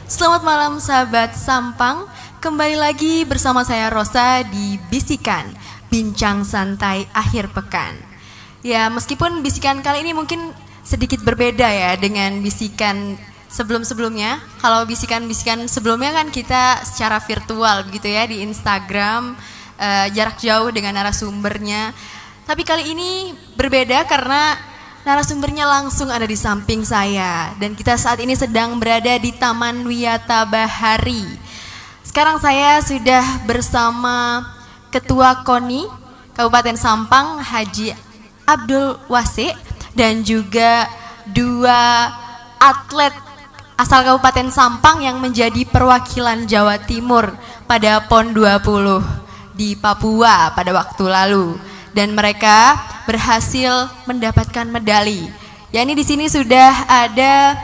Selamat malam sahabat Sampang. Kembali lagi bersama saya Rosa di Bisikan, bincang santai akhir pekan. Ya, meskipun bisikan kali ini mungkin sedikit berbeda ya dengan bisikan sebelum-sebelumnya. Kalau bisikan-bisikan sebelumnya kan kita secara virtual begitu ya di Instagram, jarak jauh dengan narasumbernya. Tapi kali ini berbeda karena narasumbernya langsung ada di samping saya. Dan kita saat ini sedang berada di Taman Wiyata Bahari. Sekarang saya sudah bersama Ketua KONI Kabupaten Sampang, Haji Abdul Wasi, dan juga dua atlet asal Kabupaten Sampang yang menjadi perwakilan Jawa Timur pada PON 20 di Papua pada waktu lalu. Dan mereka berhasil mendapatkan medali. Ya, ini di sini sudah ada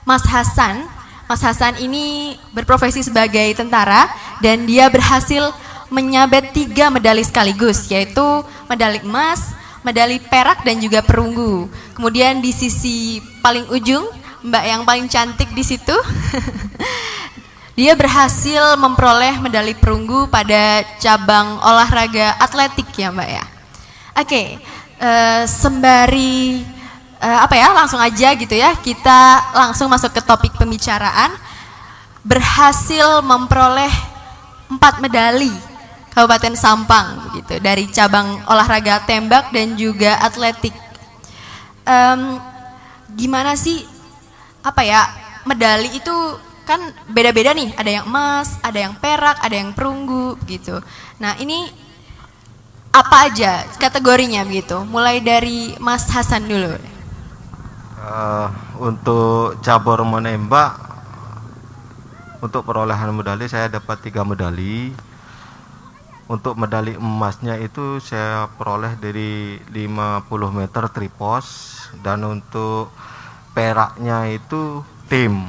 Mas Hasan. Mas Hasan ini berprofesi sebagai tentara dan dia berhasil menyabet 3 medali sekaligus, yaitu medali emas, medali perak dan juga perunggu. Kemudian di sisi paling ujung, Mbak yang paling cantik di situ, dia berhasil memperoleh medali perunggu pada cabang olahraga atletik ya Mbak ya. Oke, sembari langsung aja gitu ya, kita langsung masuk ke topik pembicaraan. Berhasil memperoleh 4 medali Kabupaten Sampang gitu dari cabang olahraga tembak dan juga atletik. Gimana sih medali itu kan beda-beda nih, ada yang emas, ada yang perak, ada yang perunggu gitu. Nah, ini apa aja kategorinya begitu? Mulai dari Mas Hasan dulu. Untuk cabur menembak, untuk perolehan medali saya dapat 3 medali. Untuk medali emasnya itu saya peroleh dari 50 meter tripos, dan untuk peraknya itu tim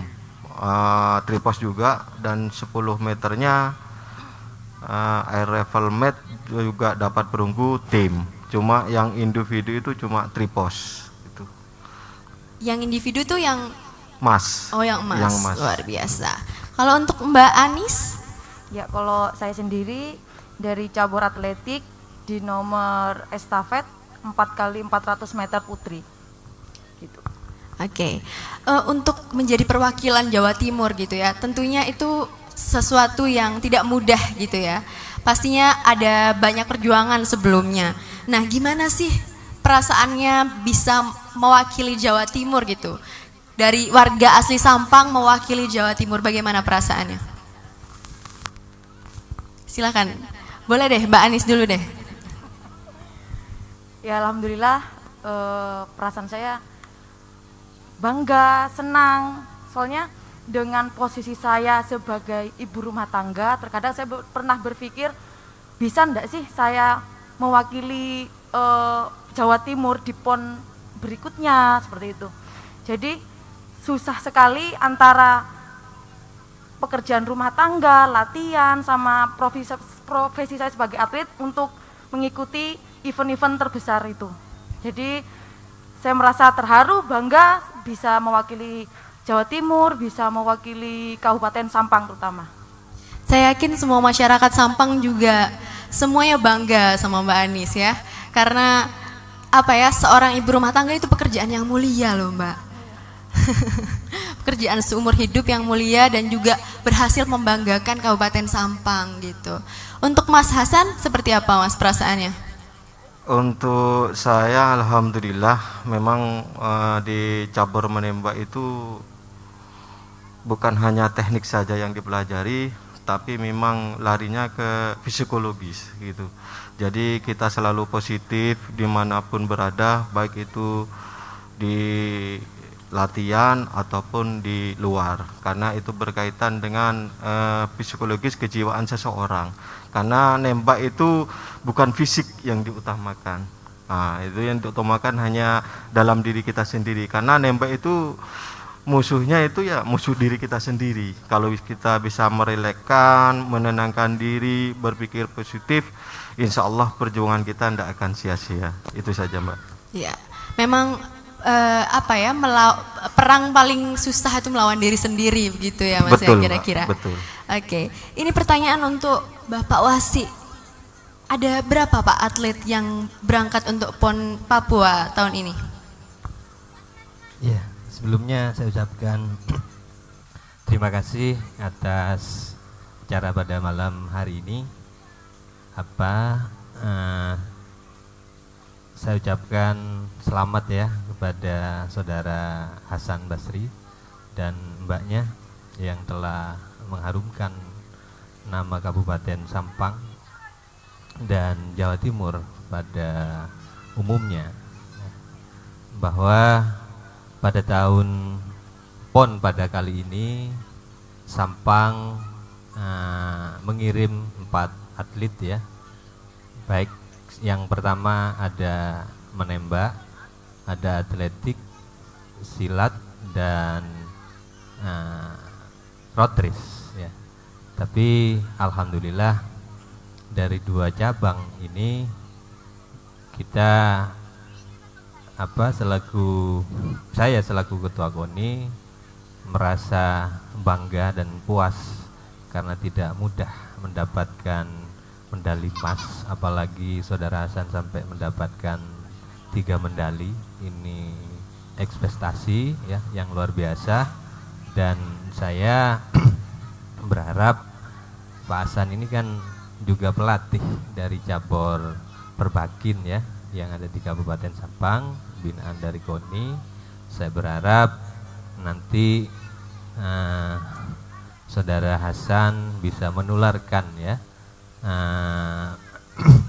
tripos juga, dan 10 meternya air rifle mat juga dapat perunggu tim. Cuma yang individu itu cuma tripos itu. Yang individu tuh yang emas. Oh, yang emas. Yang emas. Luar biasa. Kalau untuk Mbak Anis? Ya, kalau saya sendiri dari cabur atletik di nomor estafet 4x400 meter putri. Gitu. Oke, untuk menjadi perwakilan Jawa Timur gitu ya, tentunya itu sesuatu yang tidak mudah gitu ya. Pastinya ada banyak perjuangan sebelumnya. Nah, gimana sih perasaannya bisa mewakili Jawa Timur gitu? Dari warga asli Sampang mewakili Jawa Timur, bagaimana perasaannya? Silakan, boleh deh Mbak Anis dulu deh. Ya, alhamdulillah perasaan saya bangga, senang. Soalnya dengan posisi saya sebagai ibu rumah tangga, terkadang saya pernah berpikir, bisa enggak sih saya mewakili Jawa Timur di PON berikutnya, seperti itu. Jadi susah sekali antara pekerjaan rumah tangga, latihan, sama profesi saya sebagai atlet untuk mengikuti event-event terbesar itu. Jadi saya merasa terharu, bangga bisa mewakili Jawa Timur, bisa mewakili Kabupaten Sampang terutama. Saya yakin semua masyarakat Sampang juga semuanya bangga sama Mbak Anis ya. Karena seorang ibu rumah tangga itu pekerjaan yang mulia loh Mbak. Pekerjaan seumur hidup yang mulia dan juga berhasil membanggakan Kabupaten Sampang gitu. Untuk Mas Hasan seperti apa Mas perasaannya? Untuk saya alhamdulillah memang di cabur menembak itu bukan hanya teknik saja yang dipelajari, tapi memang larinya ke psikologis gitu. Jadi kita selalu positif dimanapun berada, baik itu di latihan ataupun di luar, karena itu berkaitan dengan psikologis kejiwaan seseorang. Karena nembak itu bukan fisik yang diutamakan. Nah, itu yang diutamakan hanya dalam diri kita sendiri. Karena nembak itu musuhnya itu ya musuh diri kita sendiri. Kalau kita bisa merelekkan, menenangkan diri, berpikir positif, insya Allah perjuangan kita tidak akan sia-sia. Itu saja Mbak. Ya, memang perang paling susah itu melawan diri sendiri begitu ya Mas Betul, ya kira-kira. Betul. Oke, ini pertanyaan untuk Bapak Wasi. Ada berapa Pak atlet yang berangkat untuk PON Papua tahun ini? Ya, sebelumnya saya ucapkan terima kasih atas acara pada malam hari ini. Saya ucapkan selamat ya kepada saudara Hasan Basri dan mbaknya yang telah mengharumkan nama Kabupaten Sampang dan Jawa Timur pada umumnya, bahwa pada tahun PON pada kali ini Sampang mengirim 4 atlet ya, baik yang pertama ada menembak, ada atletik, silat dan road race ya. Tapi alhamdulillah dari 2 cabang ini kita saya selaku ketua KONI merasa bangga dan puas karena tidak mudah mendapatkan medali emas, apalagi saudara Hasan sampai mendapatkan 3 medali. Ini ekspektasi ya yang luar biasa, dan saya berharap Pak Hasan ini kan juga pelatih dari cabur Perbakin ya yang ada di Kabupaten Sampang, binaan dari KONI. Saya berharap nanti saudara Hasan bisa menularkan ya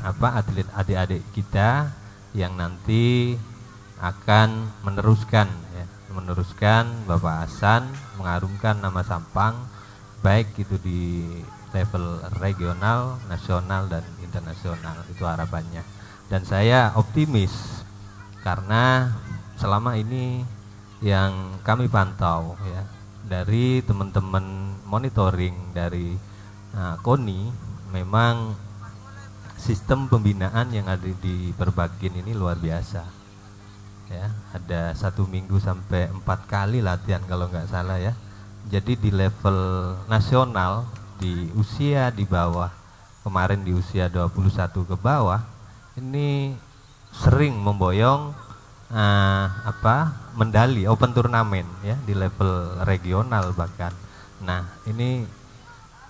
atlet adik-adik kita yang nanti akan meneruskan Bapak Hasan mengharumkan nama Sampang baik itu di level regional, nasional dan internasional. Itu harapannya. Dan saya optimis karena selama ini yang kami pantau ya dari teman-teman monitoring dari KONI, memang sistem pembinaan yang ada di Perbakin ini luar biasa ya, ada 1 minggu sampai 4 kali latihan kalau nggak salah ya. Jadi di level nasional di usia di bawah, kemarin di usia 21 ke bawah ini sering memboyong medali open turnamen ya di level regional bahkan. Nah ini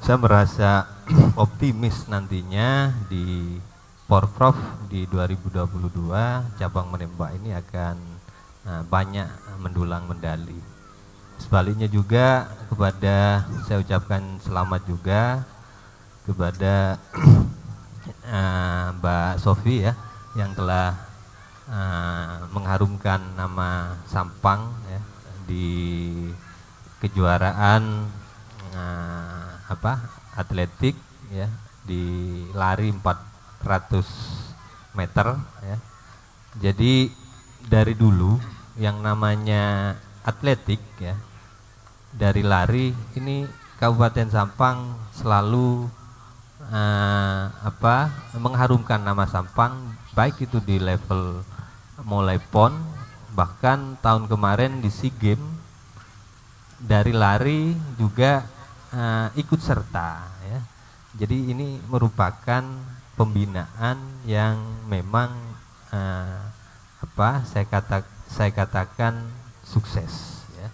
saya merasa optimis nantinya di Porprov di 2022 cabang menembak ini akan banyak mendulang medali. Sebaliknya juga saya ucapkan selamat juga kepada Mbak Sofi ya yang telah mengharumkan nama Sampang ya di kejuaraan atletik ya di lari 400 meter ya. Jadi dari dulu yang namanya atletik ya, dari lari ini Kabupaten Sampang selalu mengharumkan nama Sampang baik itu di level mulai PON, bahkan tahun kemarin di SEA Games dari lari juga ikut serta ya. Jadi ini merupakan pembinaan yang memang saya katakan sukses ya.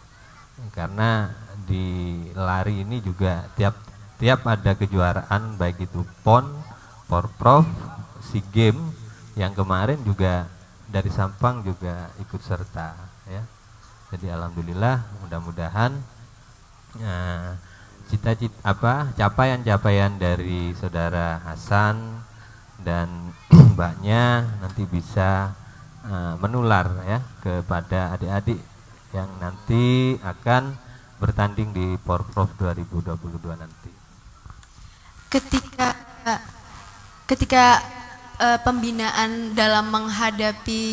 Karena di lari ini juga tiap ada kejuaraan baik itu PON, Porprov, SEA Games yang kemarin juga dari Sampang juga ikut serta ya. Jadi alhamdulillah mudah-mudahan capaian-capaian dari saudara Hasan dan mbaknya nanti bisa menular ya kepada adik-adik yang nanti akan bertanding di Porprov 2022 nanti. Ketika pembinaan dalam menghadapi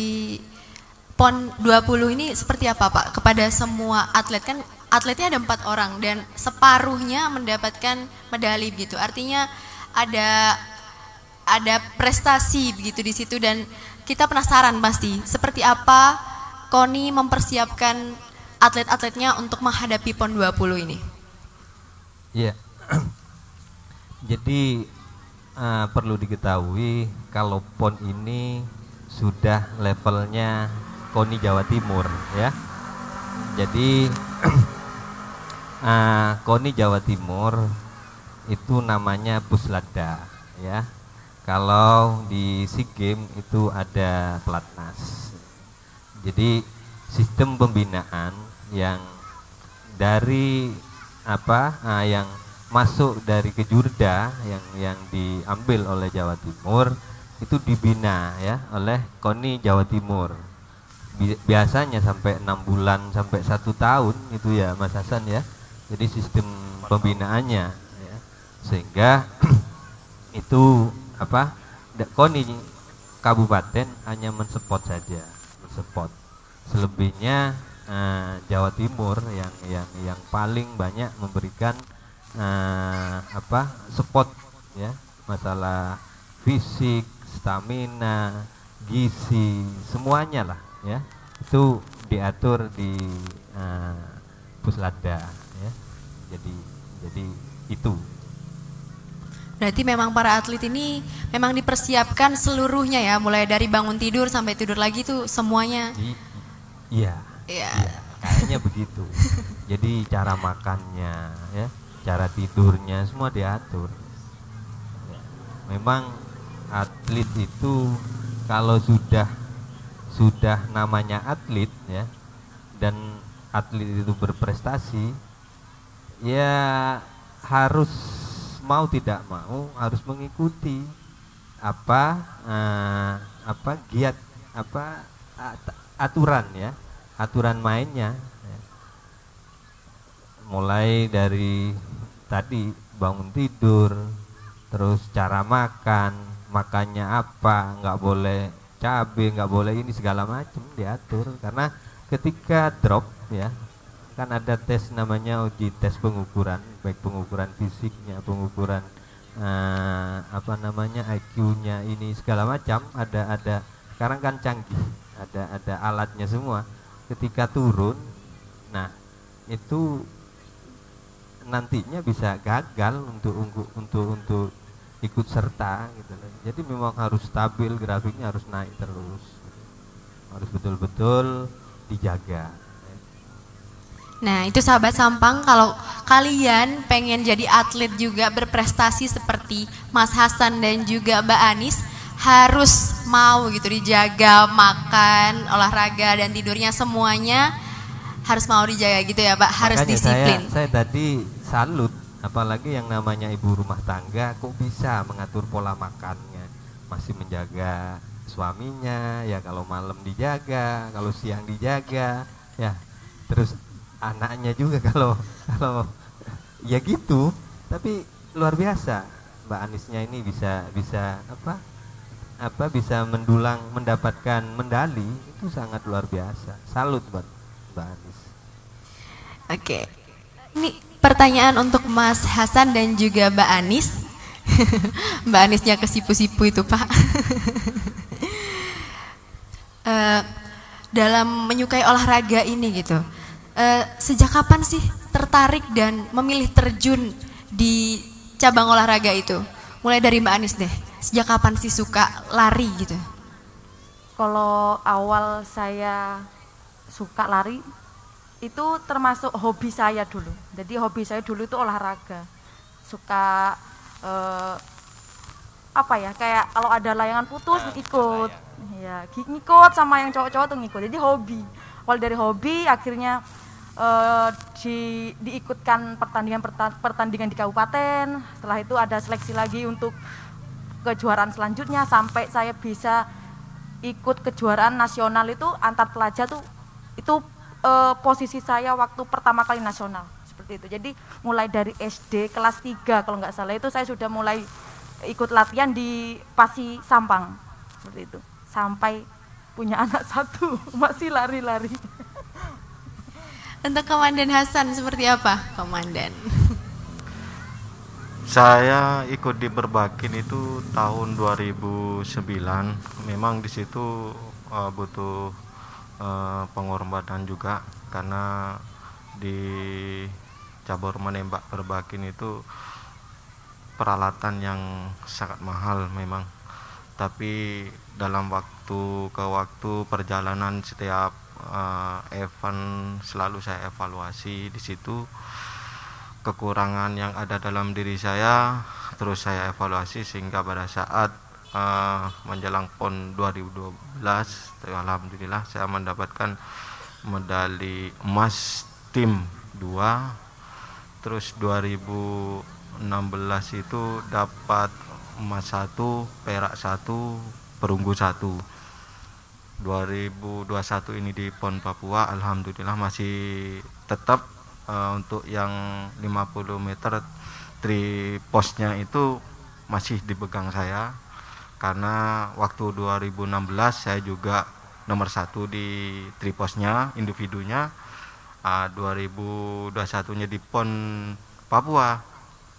PON 20 ini seperti apa Pak kepada semua atlet? Kan atletnya ada 4 orang dan separuhnya mendapatkan medali begitu. Artinya ada prestasi begitu di situ, dan kita penasaran pasti seperti apa KONI mempersiapkan atlet-atletnya untuk menghadapi PON 20 ini? Iya. Jadi perlu diketahui kalau PON ini sudah levelnya KONI Jawa Timur ya. Jadi KONI Jawa Timur itu namanya Pusladda ya. Kalau di SEA Games itu ada Pelatnas. Jadi sistem pembinaan yang dari yang masuk dari Kejurda yang diambil oleh Jawa Timur itu dibina ya oleh KONI Jawa Timur. Biasanya sampai 6 bulan sampai 1 tahun itu ya Mas Hasan ya. Jadi sistem pembinaannya ya. Sehingga itu KONI kabupaten hanya mensupport saja, mensupport. Selebihnya Jawa Timur yang paling banyak memberikan support ya, masalah fisik, stamina, gizi, semuanya lah ya. Itu diatur di Pusladda ya. Jadi itu. Berarti memang para atlet ini memang dipersiapkan seluruhnya ya, mulai dari bangun tidur sampai tidur lagi tuh semuanya. Iya. Kayaknya begitu. Jadi cara makannya ya, cara tidurnya semua diatur. Ya. Memang atlet itu kalau sudah namanya atlet ya, dan atlet itu berprestasi ya harus mau tidak mau harus mengikuti aturan ya, aturan mainnya ya. Mulai dari tadi bangun tidur, terus cara makannya apa, nggak boleh cabai, nggak boleh ini, segala macam diatur. Karena ketika drop ya kan ada tes namanya uji tes pengukuran, baik pengukuran fisiknya, pengukuran IQ-nya, ini segala macam ada. Sekarang kan canggih, ada alatnya semua. Ketika turun, nah itu nantinya bisa gagal untuk ikut serta gitu. Jadi memang harus stabil, grafiknya harus naik terus, harus betul-betul dijaga. Nah itu sahabat Sampang, kalau kalian pengen jadi atlet juga berprestasi seperti Mas Hasan dan juga Mbak Anis, harus mau gitu dijaga makan, olahraga dan tidurnya semuanya harus mau dijaga gitu ya Pak, harus makanya disiplin. Saya tadi salut, apalagi yang namanya ibu rumah tangga kok bisa mengatur pola makannya, masih menjaga suaminya ya, kalau malam dijaga, kalau siang dijaga ya, terus anaknya juga kalau ya gitu. Tapi luar biasa Mbak Anisnya ini bisa mendulang, mendapatkan medali, itu sangat luar biasa. Salut buat Mbak Anis. Oke, ini pertanyaan untuk Mas Hasan dan juga Mbak Anis. Mbak Anisnya kesipu-sipu itu Pak. Dalam menyukai olahraga ini gitu, sejak kapan sih tertarik dan memilih terjun di cabang olahraga itu? Mulai dari Mbak Anis deh, sejak kapan sih suka lari gitu? Kalau awal saya suka lari itu termasuk hobi saya dulu. Jadi hobi saya dulu itu olahraga. Suka kayak kalau ada layangan putus ikut. Ya, ngikut sama yang cowok-cowok tuh ngikut. Jadi hobi. Awal dari hobi akhirnya diikutkan pertandingan di kabupaten. Setelah itu ada seleksi lagi untuk kejuaraan selanjutnya, sampai saya bisa ikut kejuaraan nasional itu antar pelajar tuh. Itu posisi saya waktu pertama kali nasional seperti itu. Jadi mulai dari SD kelas 3 kalau nggak salah itu saya sudah mulai ikut latihan di Pasi Sampang seperti itu, sampai punya anak 1 masih lari-lari. Untuk Komandan Hasan seperti apa, Komandan? Saya ikut di Berbakin itu tahun 2009. Memang di situ butuh pengorbanan juga. karena di cabur menembak perbakin itu peralatan yang sangat mahal memang, tapi dalam waktu ke waktu perjalanan setiap event selalu saya evaluasi di situ kekurangan yang ada dalam diri saya, terus saya evaluasi sehingga pada saat menjelang PON 2012 alhamdulillah saya mendapatkan medali emas tim 2, terus 2016 itu dapat emas 1, perak 1, perunggu 1. 2021 ini di PON Papua alhamdulillah masih tetap untuk yang 50 meter triposnya itu masih dipegang saya, karena waktu 2016 saya juga nomor 1 di triposnya individunya. 2021-nya di PON Papua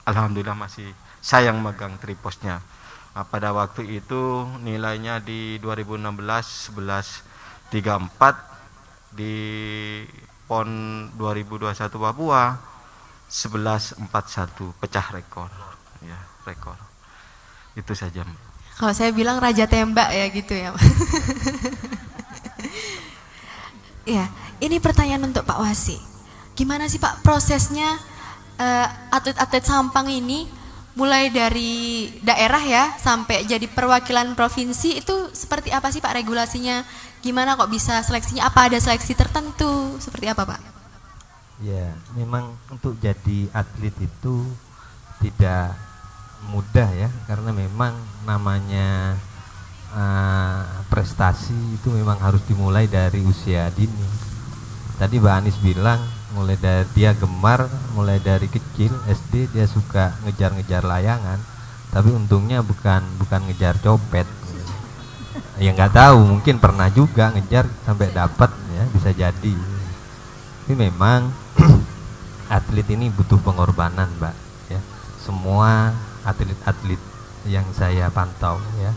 alhamdulillah masih saya yang megang triposnya. Pada waktu itu nilainya di 2016 11.34, di PON 2021 Papua 11.41, pecah rekor ya, rekor. Itu saja. Kalau saya bilang raja tembak ya gitu ya. Ya, ini pertanyaan untuk Pak Wasi. Gimana sih Pak prosesnya atlet-atlet Sampang ini mulai dari daerah ya sampai jadi perwakilan provinsi, itu seperti apa sih Pak regulasinya? Gimana kok bisa seleksinya? Apa ada seleksi tertentu? Seperti apa Pak? Ya, memang untuk jadi atlet itu tidak mudah ya, karena memang namanya prestasi itu memang harus dimulai dari usia dini. Tadi Mbak Anis bilang mulai dari dia gemar, mulai dari kecil SD dia suka ngejar-ngejar layangan, tapi untungnya bukan ngejar copet. Ya nggak tahu, mungkin pernah juga ngejar sampai dapat ya, bisa jadi. Tapi memang atlet ini butuh pengorbanan, Mbak ya. Semua atlet-atlet yang saya pantau ya,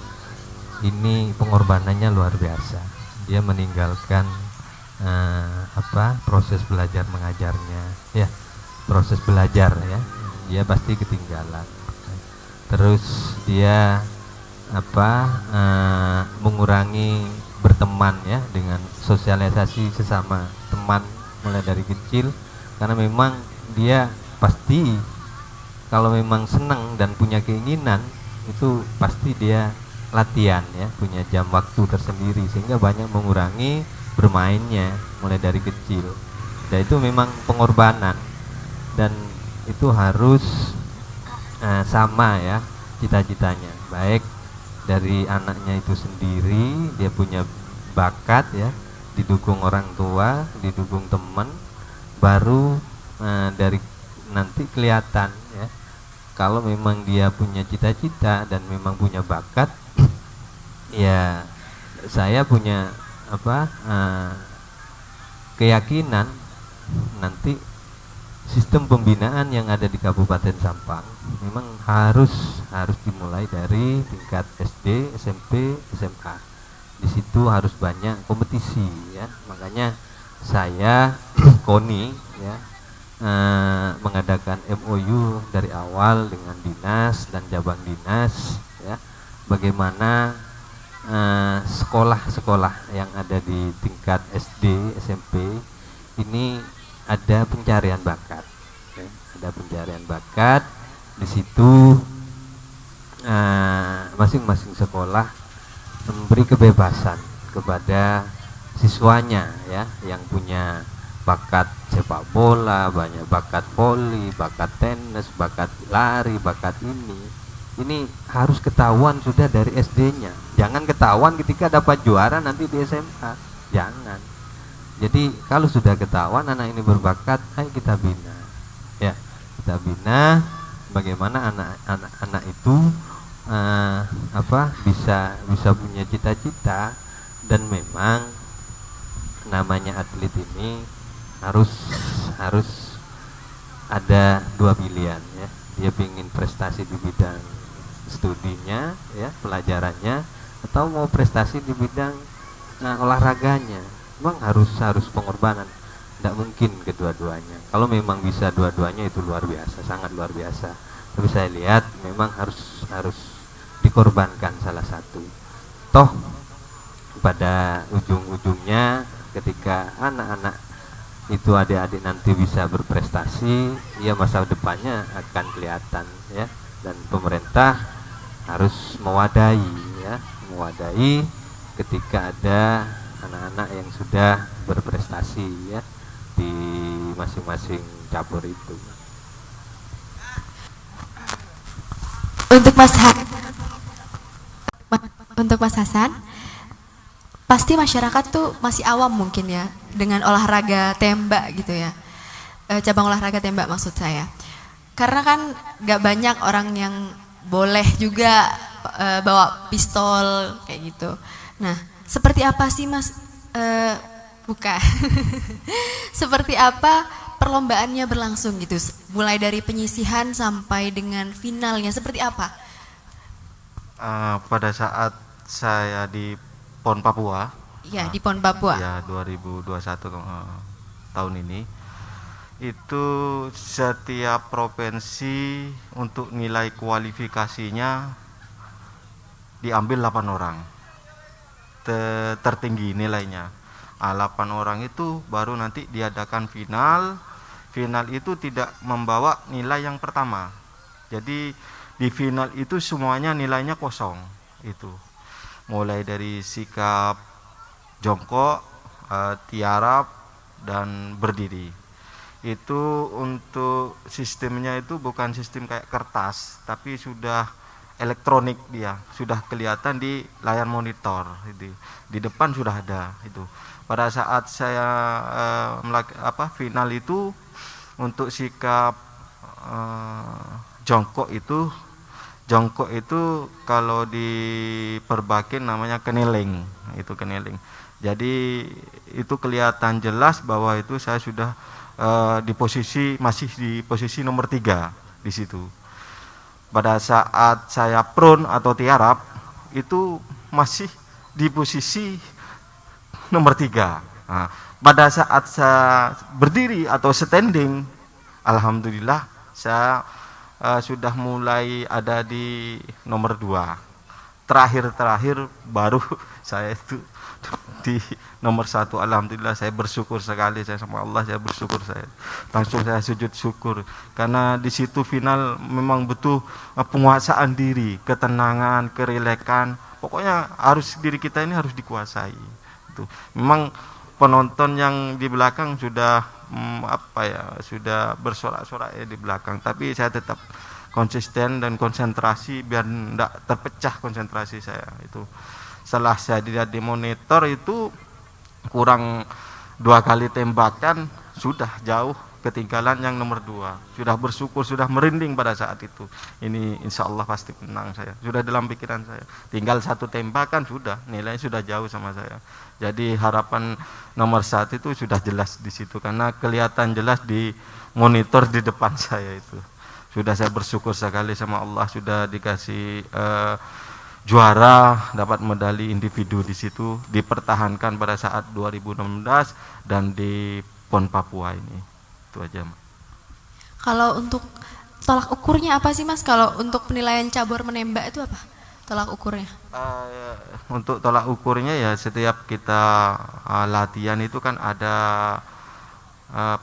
ini pengorbanannya luar biasa. Dia meninggalkan proses belajar mengajarnya ya, proses belajar ya, dia pasti ketinggalan. Terus dia mengurangi berteman ya, dengan sosialisasi sesama teman mulai dari kecil, karena memang dia pasti kalau memang senang dan punya keinginan itu pasti dia latihan ya, punya jam waktu tersendiri, sehingga banyak mengurangi bermainnya mulai dari kecil. Dan itu memang pengorbanan, dan itu harus sama ya cita-citanya, baik dari anaknya itu sendiri, dia punya bakat ya, didukung orang tua, didukung teman, baru dari nanti kelihatan ya, kalau memang dia punya cita-cita dan memang punya bakat. Ya saya punya keyakinan nanti sistem pembinaan yang ada di Kabupaten Sampang memang harus dimulai dari tingkat SD, SMP, SMA. Di situ harus banyak kompetisi ya. Makanya saya KONI ya mengadakan MOU dari awal dengan dinas dan cabang dinas ya, bagaimana sekolah-sekolah yang ada di tingkat SD, SMP ini ada pencarian bakat ya. Ada pencarian bakat di situ. Masing-masing sekolah memberi kebebasan kepada siswanya ya, yang punya bakat sepak bola, banyak bakat voli, bakat tenis, bakat lari, bakat ini harus ketahuan sudah dari SD-nya. Jangan ketahuan ketika dapat juara nanti di SMA. Jangan. Jadi kalau sudah ketahuan anak ini berbakat, ayo kita bina. Ya, kita bina bagaimana anak-anak itu bisa punya cita-cita. Dan memang namanya atlet ini harus ada dua pilihan ya. Dia ingin prestasi di bidang studinya ya, pelajarannya, atau mau prestasi di bidang olahraganya. Memang harus pengorbanan. tidak mungkin kedua-duanya. Kalau memang bisa dua-duanya itu luar biasa, sangat luar biasa. Tapi saya lihat memang harus dikorbankan salah satu. Toh pada ujung-ujungnya ketika anak-anak itu adik-adik nanti bisa berprestasi, ya masa depannya akan kelihatan ya. Dan pemerintah harus mewadahi ketika ada anak-anak yang sudah berprestasi ya di masing-masing cabur itu. Untuk Mas Hasan, pasti masyarakat tuh masih awam mungkin ya dengan olahraga tembak gitu ya, cabang olahraga tembak maksud saya. Karena kan gak banyak orang yang boleh juga bawa pistol kayak gitu. Nah, seperti apa sih Mas, bukan, seperti apa perlombaannya berlangsung gitu, mulai dari penyisihan sampai dengan finalnya, seperti apa? Pada saat saya di PON Papua, Ya, di PON Papua. Ya 2021 tahun ini, itu setiap provinsi untuk nilai kualifikasinya diambil 8 orang. Tertinggi nilainya 8 orang itu baru nanti diadakan final. Final itu tidak membawa nilai yang pertama, jadi di final itu semuanya nilainya kosong. Itu mulai dari sikap jongkok, tiarap, dan berdiri. Itu untuk sistemnya itu bukan sistem kayak kertas, tapi sudah elektronik, dia sudah kelihatan di layar monitor itu. Di depan sudah ada itu. Pada saat saya final itu, untuk sikap jongkok itu kalau di Perbakin namanya keneling, itu keneling. Jadi itu kelihatan jelas bahwa itu saya sudah masih di posisi nomor 3 di situ. Pada saat saya prone atau tiarap itu masih di posisi nomor 3. Nah, pada saat saya berdiri atau standing, alhamdulillah saya sudah mulai ada di nomor 2. Terakhir baru saya itu di nomor 1. Alhamdulillah, saya bersyukur sekali, saya sama Allah, saya bersyukur, saya langsung saya sujud syukur, karena di situ final memang butuh penguasaan diri, ketenangan, kerelakan, pokoknya harus diri kita ini harus dikuasai. Itu memang penonton yang di belakang sudah sudah bersorak-sorak ya di belakang, tapi saya tetap konsisten dan konsentrasi biar tidak terpecah konsentrasi saya. Itu setelah saya dilihat di monitor itu kurang 2 kali tembakan sudah jauh ketinggalan yang nomor 2. Sudah bersyukur, sudah merinding pada saat itu. Ini insya Allah pasti menang saya. Sudah dalam pikiran saya. Tinggal 1 tembakan sudah, nilainya sudah jauh sama saya. Jadi harapan nomor 1 itu sudah jelas di situ, karena kelihatan jelas di monitor di depan saya itu. Sudah saya bersyukur sekali sama Allah, sudah dikasih juara, dapat medali individu di situ, dipertahankan pada saat 2016 dan di PON Papua ini. Itu aja, Mas. Kalau untuk tolak ukurnya apa sih Mas? Kalau untuk penilaian cabur menembak itu apa tolak ukurnya? Untuk tolak ukurnya ya setiap kita latihan itu kan ada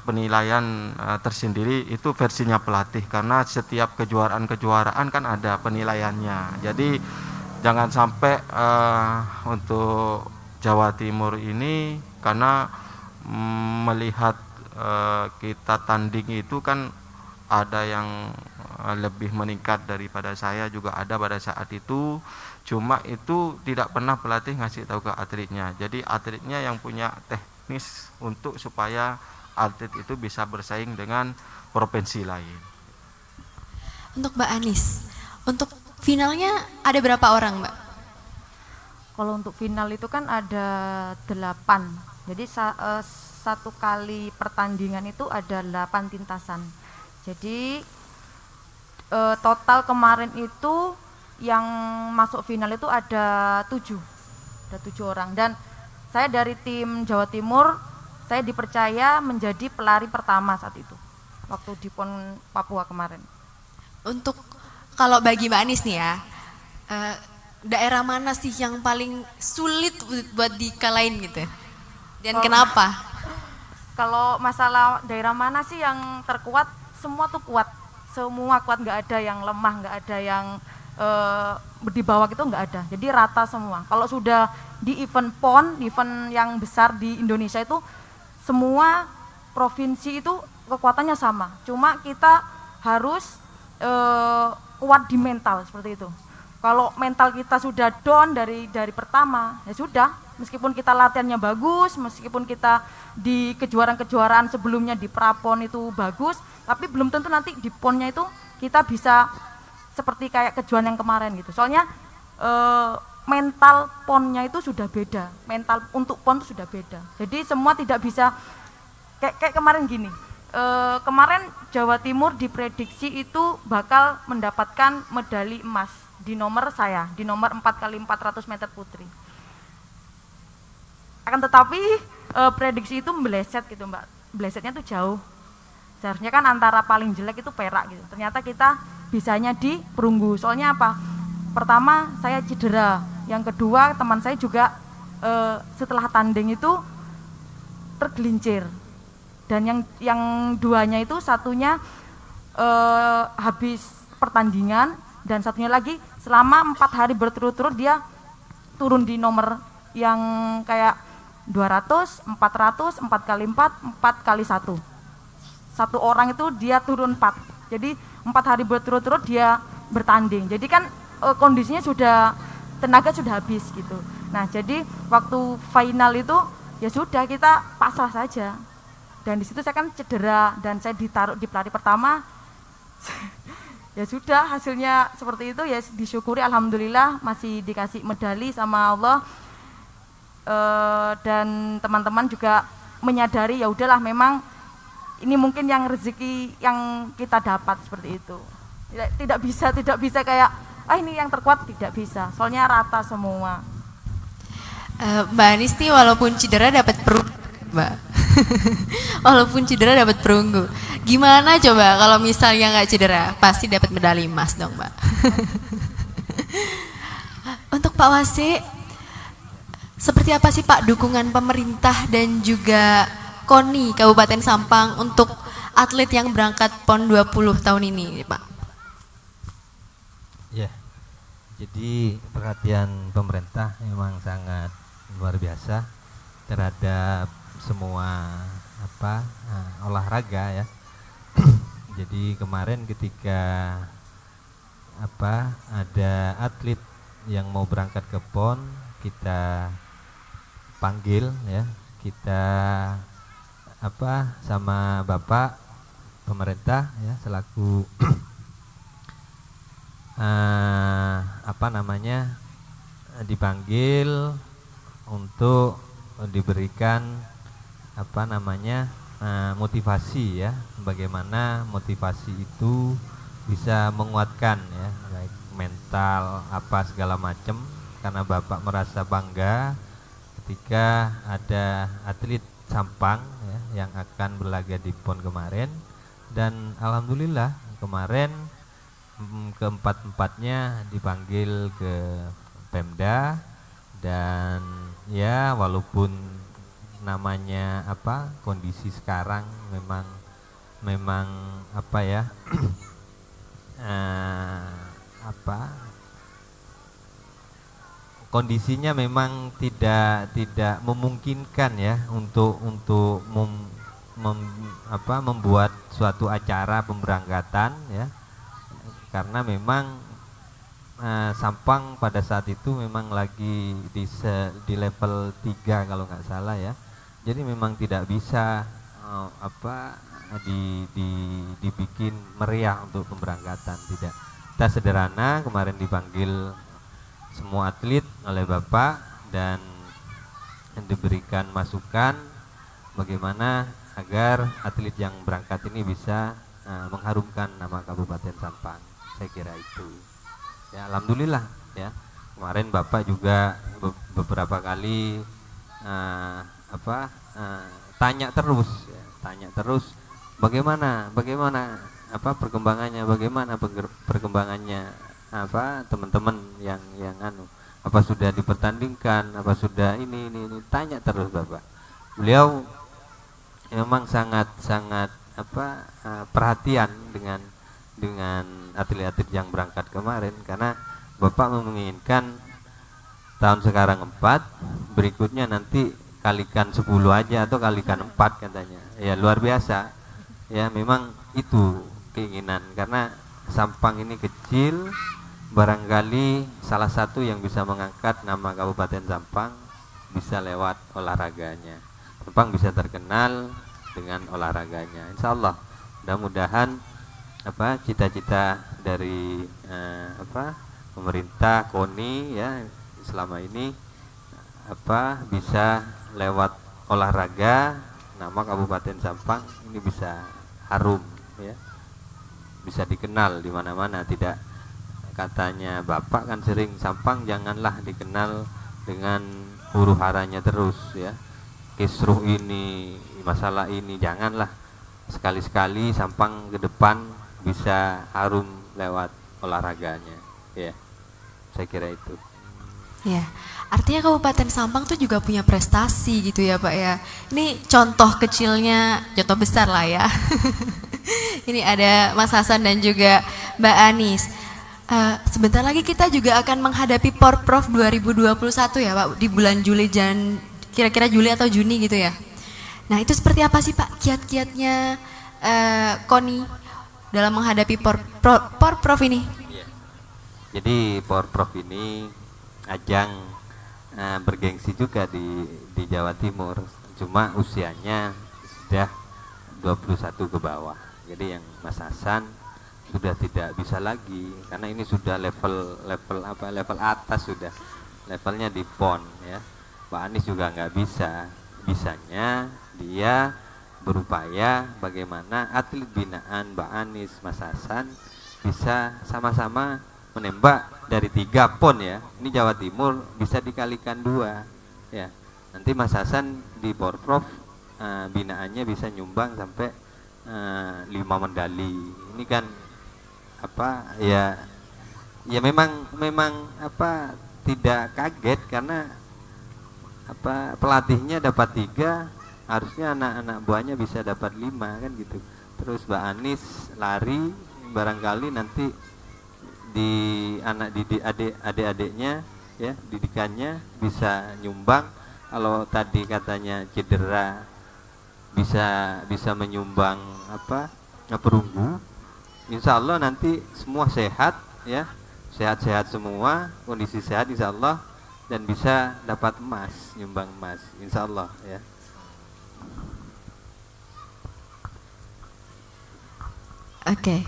penilaian tersendiri, itu versinya pelatih, karena setiap kejuaraan kan ada penilaiannya. Jadi jangan sampai untuk Jawa Timur ini, karena melihat kita tanding itu kan ada yang lebih meningkat daripada saya juga ada pada saat itu, cuma itu tidak pernah pelatih ngasih tahu ke atletnya. Jadi atletnya yang punya teknis untuk supaya atlet itu bisa bersaing dengan provinsi lain. Untuk Mbak Anis, untuk finalnya ada berapa orang, Mbak? Kalau untuk final itu kan ada 8. Jadi satu kali pertandingan itu ada 8 tintasan. Jadi total kemarin itu yang masuk final itu ada 7. Ada 7 orang, dan saya dari tim Jawa Timur saya dipercaya menjadi pelari pertama saat itu waktu di PON Papua kemarin. Untuk kalau bagi Mbak Anis nih ya, daerah mana sih yang paling sulit buat dikalahin gitu? Dan kenapa? Kalau masalah daerah mana sih yang terkuat, semua tuh kuat. Semua kuat, nggak ada yang lemah, nggak ada yang di bawah itu nggak ada. Jadi rata semua. Kalau sudah di event PON, event yang besar di Indonesia itu semua provinsi itu kekuatannya sama. Cuma kita harus kuat di mental seperti itu. Kalau mental kita sudah down dari pertama, ya sudah. Meskipun kita latihannya bagus, meskipun kita di kejuaraan-kejuaraan sebelumnya di Prapon itu bagus, tapi belum tentu nanti di PON-nya itu kita bisa seperti kayak kejuaraan yang kemarin gitu. Soalnya mental PON-nya itu sudah beda, mental untuk PON itu sudah beda. Jadi semua tidak bisa kayak kemarin gini. Kemarin Jawa Timur diprediksi itu bakal mendapatkan medali emas di nomor saya, di nomor 4x400 meter putri. Akan tetapi prediksi itu meleset gitu Mbak, melesetnya tuh jauh. Seharusnya kan antara paling jelek itu perak gitu. Ternyata kita bisanya di perunggu. Soalnya apa? Pertama saya cedera, yang kedua teman saya juga setelah tanding itu tergelincir. Dan yang duanya itu satunya habis pertandingan dan satunya lagi selama 4 hari berturut-turut dia turun di nomor yang kayak 200, 400, 4x4, 4x1. Satu orang itu dia turun 4. Jadi 4 hari berturut-turut dia bertanding. Jadi kan kondisinya sudah, tenaga sudah habis gitu. Nah jadi waktu final itu ya sudah kita pasrah saja. Dan di situ saya kan cedera dan saya ditaruh di pelari pertama. Ya sudah hasilnya seperti itu ya disyukuri, alhamdulillah masih dikasih medali sama Allah. Dan teman-teman juga menyadari ya udahlah memang ini mungkin yang rezeki yang kita dapat seperti itu. Tidak bisa kayak ini yang terkuat, tidak bisa. Soalnya rata semua. Mbak Anis nih walaupun cedera dapat perunggu, Mbak. Walaupun cedera dapat perunggu. Gimana coba kalau misalnya nggak cedera? Pasti dapat medali emas dong, Mbak. Untuk Pak Wase, seperti apa sih Pak dukungan pemerintah dan juga KONI Kabupaten Sampang untuk atlet yang berangkat PON 20 tahun ini, Pak? Ya, jadi perhatian pemerintah memang sangat luar biasa terhadap semua olahraga ya. Jadi kemarin ketika ada atlet yang mau berangkat ke PON, kita panggil ya, kita sama Bapak pemerintah ya selaku dipanggil untuk diberikan motivasi ya, bagaimana motivasi itu bisa menguatkan ya, baik mental segala macam, karena Bapak merasa bangga ketika ada atlet Sampang ya, yang akan berlaga di PON kemarin, dan alhamdulillah kemarin keempat-empatnya dipanggil ke Pemda, dan ya walaupun namanya kondisi sekarang memang kondisinya memang tidak memungkinkan ya untuk membuat suatu acara pemberangkatan ya, karena memang Sampang pada saat itu memang lagi di level 3 kalau nggak salah ya, jadi memang tidak bisa dibikin meriah untuk pemberangkatan, tidak. Kita sederhana, kemarin dipanggil semua atlet oleh Bapak dan diberikan masukan bagaimana agar atlet yang berangkat ini bisa mengharumkan nama Kabupaten Sampang. Saya kira itu. Ya alhamdulillah ya. Kemarin Bapak juga beberapa kali tanya terus, ya, tanya terus bagaimana apa perkembangannya, perkembangannya apa teman-teman yang apa sudah dipertandingkan, apa sudah ini tanya terus Bapak. Beliau memang sangat apa perhatian dengan atlet-atlet yang berangkat kemarin, karena Bapak menginginkan tahun sekarang 4, berikutnya nanti kalikan 10 aja atau kalikan 4 katanya. Ya luar biasa. Ya memang itu keinginan, karena Sampang ini kecil, barangkali salah satu yang bisa mengangkat nama Kabupaten Sampang bisa lewat olahraganya. Sampang bisa terkenal dengan olahraganya. Insya Allah, mudah-mudahan apa cita-cita dari apa pemerintah KONI ya selama ini apa bisa lewat olahraga nama Kabupaten Sampang ini bisa harum ya, bisa dikenal di mana-mana. Tidak, katanya Bapak kan sering, Sampang janganlah dikenal dengan huru haranya terus ya, kisruh ini, masalah ini, janganlah. Sekali-sekali Sampang ke depan bisa harum lewat olahraganya ya, saya kira itu. Ya, artinya Kabupaten Sampang tuh juga punya prestasi gitu ya Pak ya. Ini contoh kecilnya, contoh besar lah ya. Ini ada Mas Hasan dan juga Mbak Anis. Sebentar lagi kita juga akan menghadapi Porprov 2021 ya Pak, di bulan Juli, kira-kira Juli atau Juni gitu ya. Nah itu seperti apa sih Pak kiat-kiatnya KONI dalam menghadapi Porprov ini? Ya. Jadi Porprov ini ajang bergengsi juga di Jawa Timur, cuma usianya sudah 21 ke bawah. Jadi yang Mas Hasan sudah tidak bisa lagi, karena ini sudah level atas, sudah levelnya di PON ya. Pak Anies juga nggak bisa, bisanya dia berupaya bagaimana atlet binaan Mbak Anies, Mas Hasan bisa sama-sama menembak dari 3 PON ya. Ini Jawa Timur bisa dikalikan 2 ya. Nanti Mas Hasan di Porprov binaannya bisa nyumbang sampai 5 medali. Ini kan apa ya memang apa tidak kaget, karena apa pelatihnya dapat 3, harusnya anak-anak buahnya bisa dapat 5 kan gitu. Terus Mbak Anies lari, barangkali nanti di anak didik adik-adiknya ya, didikannya bisa nyumbang. Kalau tadi katanya cedera bisa menyumbang apa perunggu. Insya Allah nanti semua sehat ya, sehat-sehat semua, kondisi sehat insya Allah, dan bisa dapat emas, nyumbang emas insya Allah ya. Oke,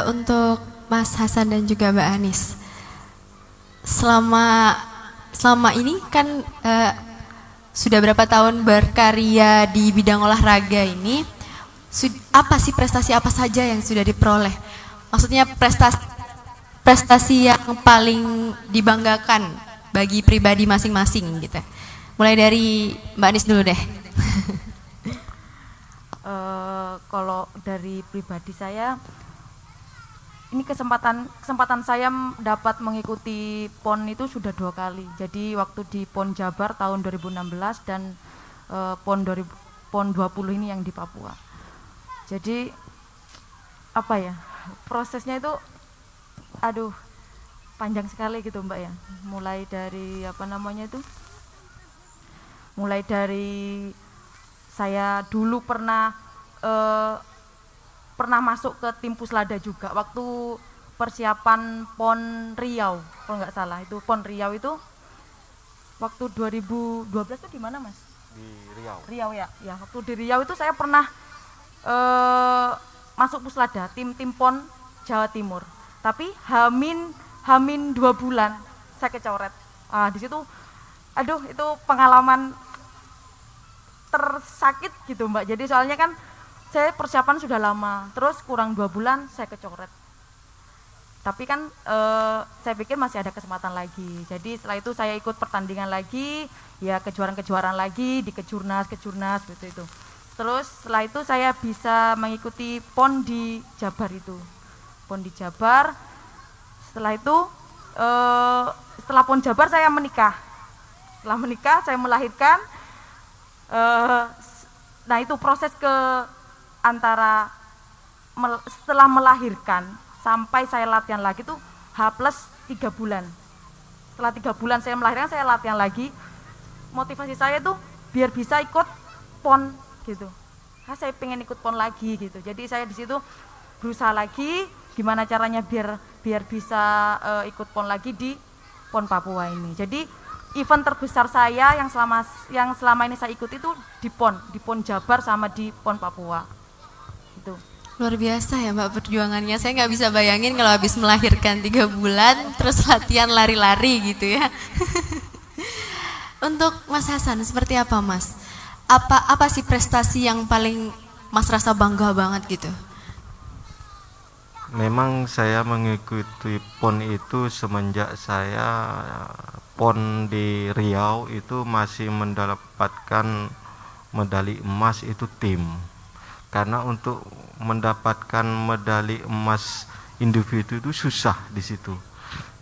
untuk Mas Hasan dan juga Mbak Anis, selama ini kan sudah berapa tahun berkarya di bidang olahraga ini, apa sih prestasi apa saja yang sudah diperoleh? Maksudnya prestasi yang paling dibanggakan bagi pribadi masing-masing gitu. Mulai dari Mbak Anis dulu deh. Kalau dari pribadi saya, ini kesempatan saya dapat mengikuti PON itu sudah 2 kali. Jadi waktu di PON Jabar tahun 2016 dan PON 20 ini yang di Papua. Jadi apa ya, prosesnya itu aduh panjang sekali gitu Mbak ya. Mulai dari mulai dari saya dulu pernah masuk ke tim Puslada juga waktu persiapan PON Riau, kalau nggak salah itu PON Riau itu waktu 2012 itu di mana Mas? Di Riau. Riau ya, waktu di Riau itu saya pernah masuk Puslada tim PON Jawa Timur, tapi hamin 2 bulan saya kecoret. Di situ aduh itu pengalaman tersakit gitu Mbak. Jadi soalnya kan saya persiapan sudah lama, terus kurang 2 bulan saya kecoret. Tapi kan saya pikir masih ada kesempatan lagi. Jadi setelah itu saya ikut pertandingan lagi, ya kejuaraan-kejuaraan lagi di kejurnas gitu itu. Terus setelah itu saya bisa mengikuti PON di Jabar itu. PON di Jabar. Setelah itu setelah PON Jabar saya menikah. Setelah menikah saya melahirkan. Nah itu proses ke antara setelah melahirkan sampai saya latihan lagi tuh H+3 bulan. Setelah 3 bulan saya melahirkan, saya latihan lagi. Motivasi saya tuh biar bisa ikut PON gitu. Saya pengen ikut PON lagi gitu. Jadi saya di situ berusaha lagi gimana caranya biar bisa ikut PON lagi di PON Papua ini. Jadi event terbesar saya yang selama ini saya ikut itu di PON Jabar sama di PON Papua. Itu. Luar biasa ya Mbak perjuangannya. Saya nggak bisa bayangin kalau habis melahirkan 3 bulan terus latihan lari-lari gitu ya. Untuk Mas Hasan seperti apa Mas? Apa sih prestasi yang paling Mas rasa bangga banget gitu? Memang saya mengikuti PON itu semenjak saya PON di Riau itu masih mendapatkan medali emas itu tim. Karena untuk mendapatkan medali emas individu itu susah di situ.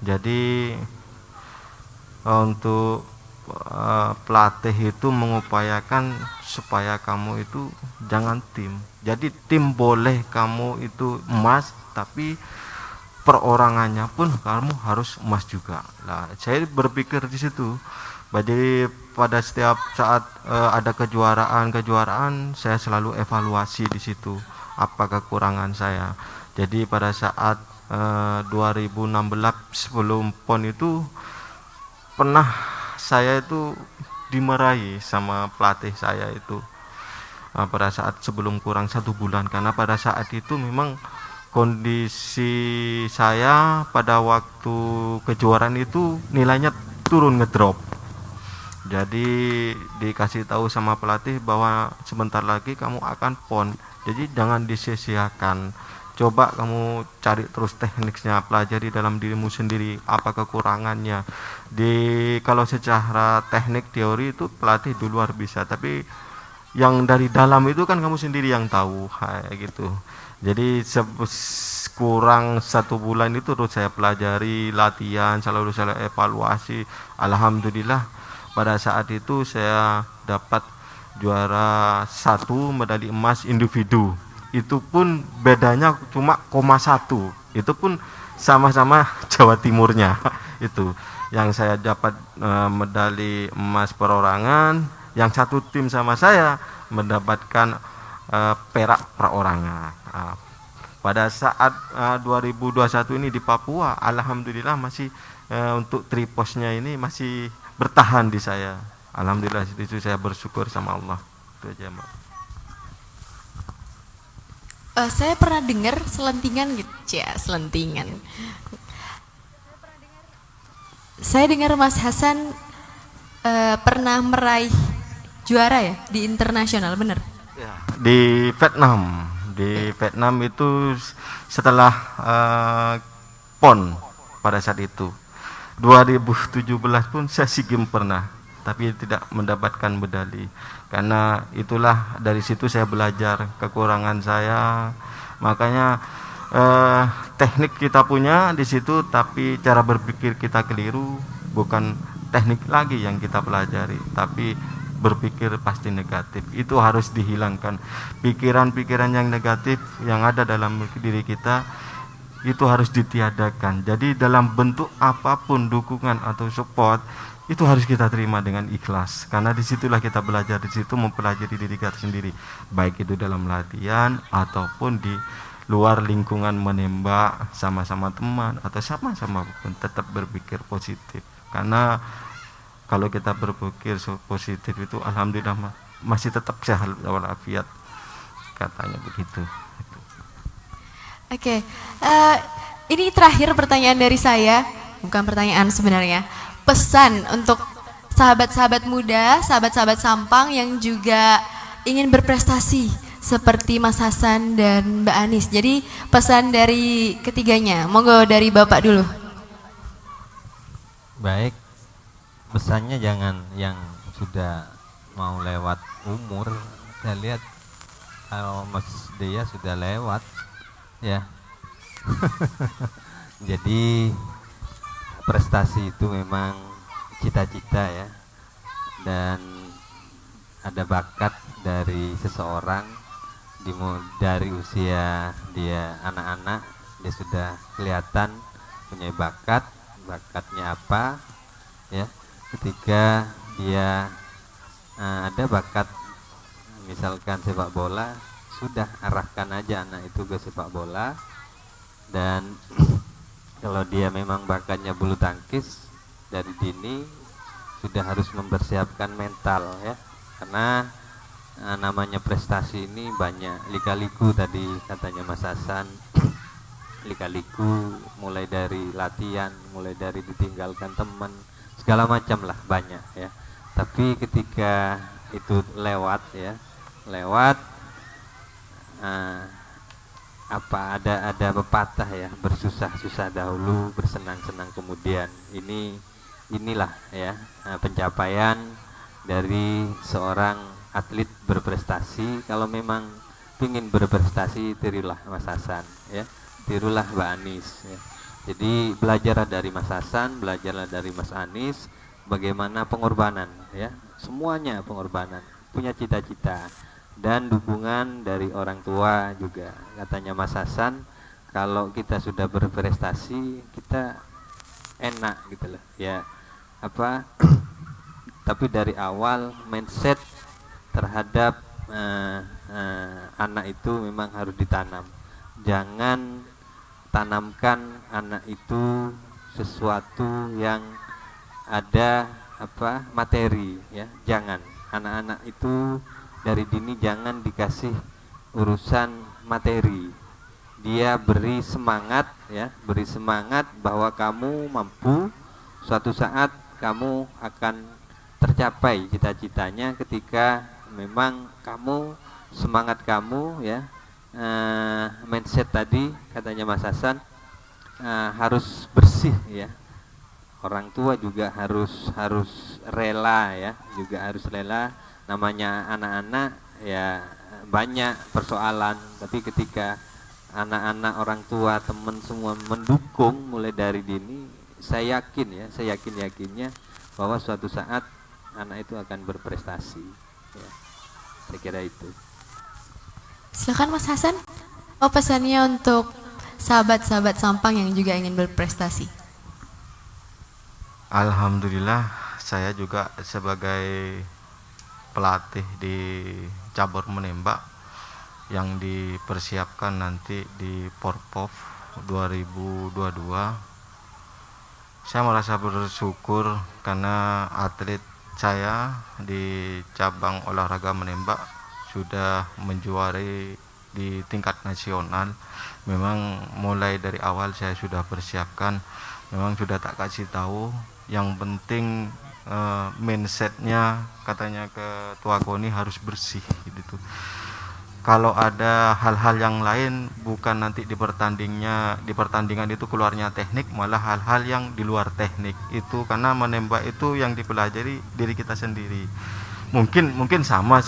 Jadi untuk pelatih itu mengupayakan supaya kamu itu jangan tim. Jadi tim boleh kamu itu emas, tapi perorangannya pun kamu harus emas juga. Nah, saya berpikir di situ. Jadi pada setiap saat ada kejuaraan, saya selalu evaluasi di situ apa kekurangan saya. Jadi pada saat 2016 sebelum PON itu pernah saya itu dimarahi sama pelatih saya itu pada saat sebelum kurang 1 bulan, karena pada saat itu memang kondisi saya pada waktu kejuaraan itu nilainya turun ngedrop. Jadi dikasih tahu sama pelatih bahwa sebentar lagi kamu akan PON, jadi jangan disia-siakan. Coba kamu cari terus tekniknya, pelajari dalam dirimu sendiri apa kekurangannya. Kalau secara teknik teori itu pelatih di luar bisa, tapi yang dari dalam itu kan kamu sendiri yang tahu, kayak gitu. Jadi kurang 1 bulan itu terus saya pelajari, latihan, selalu saya evaluasi. Alhamdulillah pada saat itu saya dapat juara 1 medali emas individu. Itu pun bedanya cuma 0,1. Itu pun sama-sama Jawa Timurnya. Itu yang saya dapat medali emas perorangan, yang satu tim sama saya mendapatkan perak perorangan. Pada saat 2021 ini di Papua, alhamdulillah masih untuk triposnya ini masih bertahan di saya. Alhamdulillah itu saya bersyukur sama Allah. Itu aja Mbak. Saya pernah dengar selentingan gitu ya, selentingan. Saya dengar Mas Hasan pernah meraih juara ya di internasional, benar? Ya, di Vietnam. Di Vietnam itu setelah PON pada saat itu. 2017 pun saya SEA Games pernah, tapi tidak mendapatkan medali. Karena itulah dari situ saya belajar kekurangan saya. Makanya teknik kita punya di situ, tapi cara berpikir kita keliru. Bukan teknik lagi yang kita pelajari, tapi berpikir pasti negatif. Itu harus dihilangkan. Pikiran-pikiran yang negatif yang ada dalam diri kita itu harus ditiadakan. Jadi dalam bentuk apapun dukungan atau support itu harus kita terima dengan ikhlas, karena disitulah kita belajar, di situ mempelajari diri kita sendiri, baik itu dalam latihan ataupun di luar lingkungan menembak sama-sama teman atau sama-sama pun tetap berpikir positif. Karena kalau kita berpikir positif itu alhamdulillah masih tetap sehat walafiat, katanya begitu. Oke, ini terakhir pertanyaan dari saya, bukan pertanyaan sebenarnya. Pesan untuk sahabat-sahabat muda, sahabat-sahabat Sampang yang juga ingin berprestasi seperti Mas Hasan dan Mbak Anis. Jadi pesan dari ketiganya, monggo dari Bapak dulu. Baik, pesannya jangan yang sudah mau lewat umur. Saya lihat kalau Mas Dea sudah lewat ya. Jadi prestasi itu memang cita-cita ya, dan ada bakat dari seseorang dari usia dia anak-anak, dia sudah kelihatan punya bakatnya apa ya. Ketika dia ada bakat misalkan sepak bola, sudah arahkan aja anak itu ke sepak bola. Dan kalau dia memang bakatnya bulu tangkis, dari dini sudah harus mempersiapkan mental ya, karena namanya prestasi ini banyak lika-liku tadi katanya Mas Hasan. Lika-liku mulai dari latihan, mulai dari ditinggalkan teman, segala macam lah, banyak ya. Tapi ketika itu lewat ada pepatah ya, bersusah-susah dahulu, bersenang-senang kemudian. Inilah ya pencapaian dari seorang atlet berprestasi. Kalau memang ingin berprestasi, tirulah Mas Hasan ya, tirulah Mbak Anis ya. Jadi belajarlah dari Mas Hasan, belajarlah dari Mas Anis, bagaimana pengorbanan ya, semuanya pengorbanan, punya cita-cita dan dukungan dari orang tua juga. Katanya Mas Hasan, kalau kita sudah berprestasi kita enak gitu loh ya, tapi dari awal mindset terhadap anak itu memang harus ditanam. Jangan tanamkan anak itu sesuatu yang ada materi ya, jangan. Anak-anak itu dari dini jangan dikasih urusan materi. Dia beri semangat ya, beri semangat bahwa kamu mampu, suatu saat kamu akan tercapai cita-citanya ketika memang semangat kamu ya, mindset tadi katanya Mas Hasan harus bersih ya. Orang tua juga harus rela ya, juga harus rela. Namanya anak-anak ya banyak persoalan, tapi ketika anak-anak, orang tua, teman semua mendukung mulai dari dini, saya yakinnya bahwa suatu saat anak itu akan berprestasi ya. Saya kira itu. Silakan Mas Hasan, pesannya untuk sahabat-sahabat Sampang yang juga ingin berprestasi. Alhamdulillah, saya juga sebagai pelatih di cabur menembak yang dipersiapkan nanti di Porpov 2022. Saya merasa bersyukur karena atlet saya di cabang olahraga menembak sudah menjuarai di tingkat nasional. Memang mulai dari awal saya sudah persiapkan, memang sudah tak kasih tahu. Yang penting mindsetnya katanya ketua KONI harus bersih gitu. Kalau ada hal-hal yang lain, bukan nanti di pertandingan itu keluarnya teknik, malah hal-hal yang di luar teknik itu, karena menembak itu yang dipelajari diri kita sendiri. Mungkin sama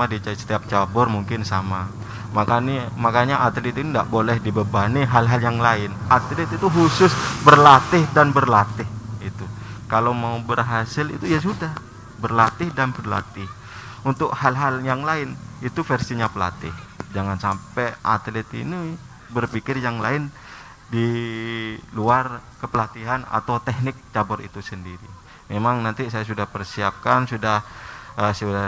di setiap cabur, mungkin sama. Makanya atlet itu tidak boleh dibebani hal-hal yang lain. Atlet itu khusus berlatih dan berlatih itu. Kalau mau berhasil itu ya sudah berlatih dan berlatih. Untuk hal-hal yang lain itu versinya pelatih. Jangan sampai atlet ini berpikir yang lain di luar kepelatihan atau teknik cabur itu sendiri. Memang nanti saya sudah persiapkan, sudah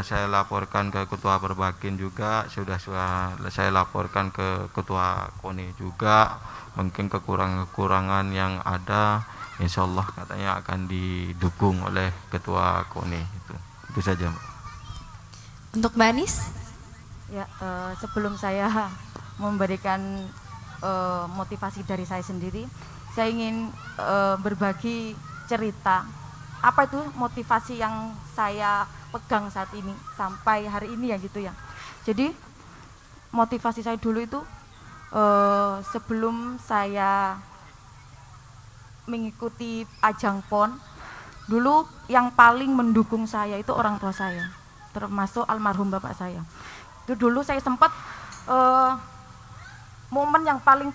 saya laporkan ke ketua Perbakin juga, sudah saya laporkan ke ketua KONI juga. Mungkin kekurangan yang ada, insya Allah katanya akan didukung oleh ketua KONI itu saja. Untuk Mbak Anis? Ya, sebelum saya memberikan motivasi dari saya sendiri, saya ingin berbagi cerita. Apa itu motivasi yang saya pegang saat ini sampai hari ini ya gitu ya. Jadi motivasi saya dulu itu sebelum saya mengikuti ajang PON, dulu yang paling mendukung saya itu orang tua saya, termasuk almarhum bapak saya. Itu dulu saya sempat momen yang paling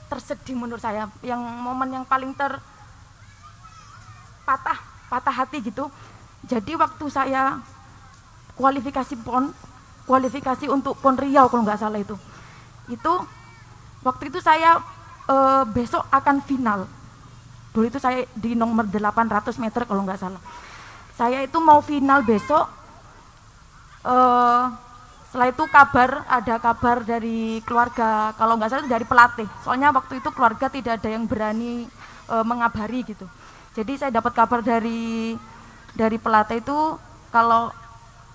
tersedih menurut saya, momen yang paling patah hati gitu. Jadi waktu saya kualifikasi PON, kualifikasi untuk PON Riau kalau nggak salah itu waktu itu saya besok akan final. Dulu itu saya di nomor 800 meter kalau nggak salah. Saya itu mau final besok. Setelah itu ada kabar dari keluarga, kalau nggak salah dari pelatih. Soalnya waktu itu keluarga tidak ada yang berani mengabari gitu. Jadi saya dapat kabar dari pelatih itu kalau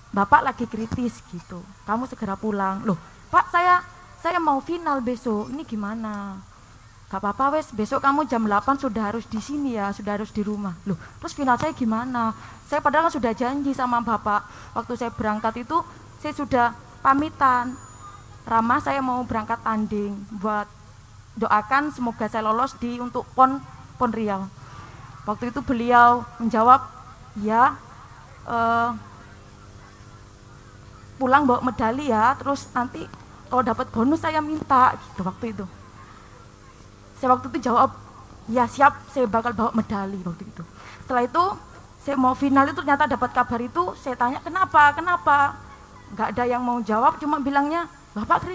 bapak lagi kritis gitu, kamu segera pulang. Loh pak, saya mau final besok, ini gimana? Gak apa-apa wes, besok kamu jam 8 sudah harus di sini ya, sudah harus di rumah. Loh terus final saya gimana? Saya padahal kan sudah janji sama bapak, waktu saya berangkat itu saya sudah pamitan, Rama saya mau berangkat tanding, buat doakan semoga saya lolos untuk PON Riau. Waktu itu beliau menjawab, ya pulang bawa medali ya, terus nanti kalau dapat bonus saya minta gitu. Waktu itu saya jawab, ya siap, saya bakal bawa medali waktu itu. Setelah itu saya mau final itu ternyata dapat kabar itu, saya tanya kenapa, nggak ada yang mau jawab, cuma bilangnya bapak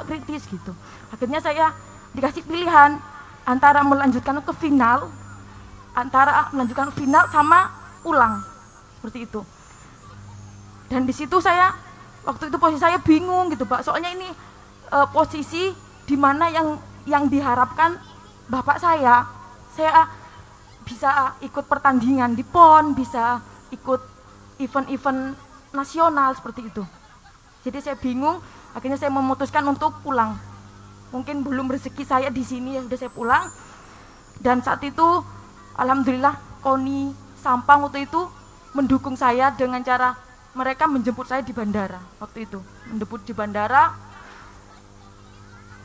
kritis gitu. Akhirnya saya dikasih pilihan antara melanjutkan final sama pulang, seperti itu. Dan di situ saya waktu itu posisi saya bingung gitu Pak, soalnya ini posisi di mana yang diharapkan bapak saya bisa ikut pertandingan di PON, bisa ikut event-event nasional seperti itu. Jadi saya bingung, akhirnya saya memutuskan untuk pulang. Mungkin belum rezeki saya di sini, ya udah saya pulang. Dan saat itu alhamdulillah KONI Sampang waktu itu mendukung saya dengan cara mereka menjemput saya di bandara waktu itu, menjemput di bandara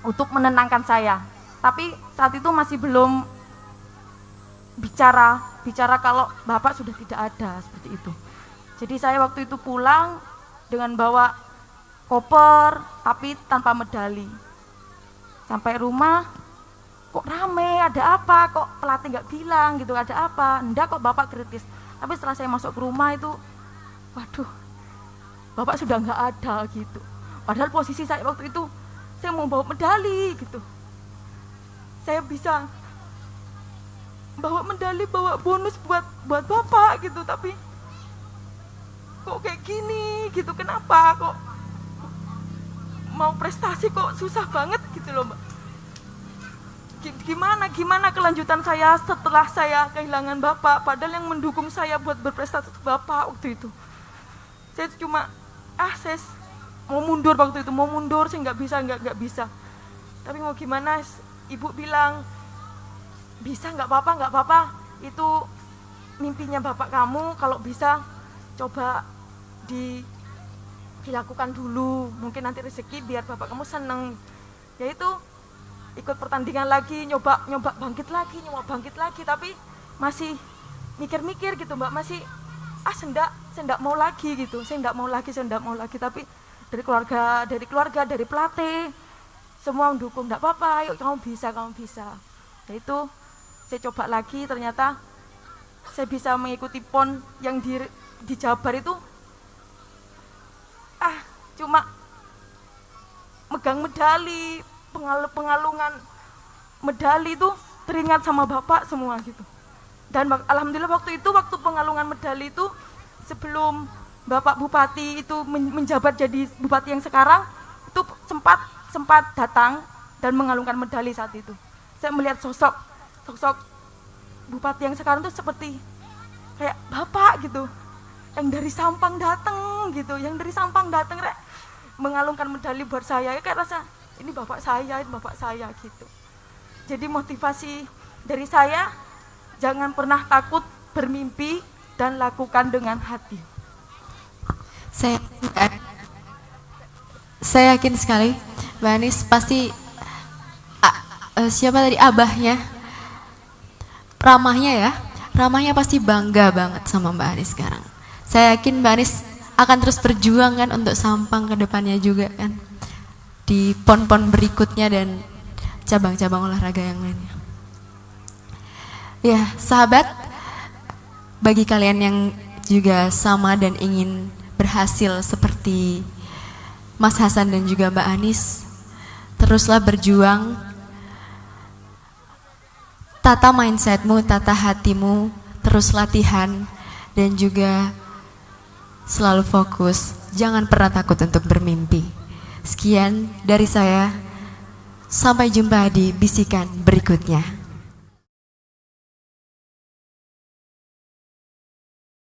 untuk menenangkan saya. Tapi saat itu masih belum bicara kalau bapak sudah tidak ada, seperti itu. Jadi saya waktu itu pulang dengan bawa koper tapi tanpa medali. Sampai rumah, kok rame, ada apa, kok pelatih nggak bilang gitu, ada apa, enggak kok bapak kritis. Tapi setelah saya masuk ke rumah itu, waduh, bapak sudah nggak ada gitu. Padahal posisi saya waktu itu, saya mau bawa medali gitu. Saya bisa bawa medali, bawa bonus buat bapak gitu, tapi kok kayak gini gitu, kenapa kok mau prestasi kok susah banget gitu loh Mbak. Gimana kelanjutan saya setelah saya kehilangan bapak, padahal yang mendukung saya buat berprestasi bapak waktu itu. Saya cuma saya mau mundur waktu itu, saya nggak bisa. Tapi mau gimana, ibu bilang bisa, nggak apa-apa, itu mimpinya bapak kamu, kalau bisa coba dilakukan dulu, mungkin nanti rezeki biar bapak kamu seneng. Yaitu ikut pertandingan lagi, nyoba bangkit lagi, tapi masih mikir gitu Mbak, masih saya enggak mau lagi gitu, saya enggak mau lagi, tapi dari keluarga, dari pelatih semua mendukung, enggak apa-apa, yuk kamu bisa. Yaitu saya coba lagi, ternyata saya bisa mengikuti PON yang di Jabar itu. Cuma megang medali, pengalungan medali itu teringat sama bapak semua gitu. Dan alhamdulillah waktu pengalungan medali itu, sebelum Bapak Bupati itu menjabat jadi bupati yang sekarang, itu sempat datang dan mengalungkan medali saat itu. Saya melihat sosok bupati yang sekarang itu seperti kayak bapak gitu, yang dari Sampang datang gitu, mengalungkan medali buat saya, kayak rasa ini bapak saya gitu. Jadi motivasi dari saya, jangan pernah takut bermimpi dan Saya yakin sekali Mbak Anis pasti siapa tadi abahnya, ramahnya pasti bangga banget sama Mbak Anis sekarang. Saya yakin Mbak Anis akan terus berjuang kan untuk Sampang ke depannya juga kan, di pon-pon berikutnya dan cabang-cabang olahraga yang lainnya. Ya sahabat, bagi kalian yang juga sama dan ingin berhasil seperti Mas Hasan dan juga Mbak Anis, teruslah berjuang. Tata mindsetmu, tata hatimu, terus latihan dan juga selalu fokus. Jangan pernah takut untuk bermimpi. Sekian dari saya, sampai jumpa di bisikan berikutnya.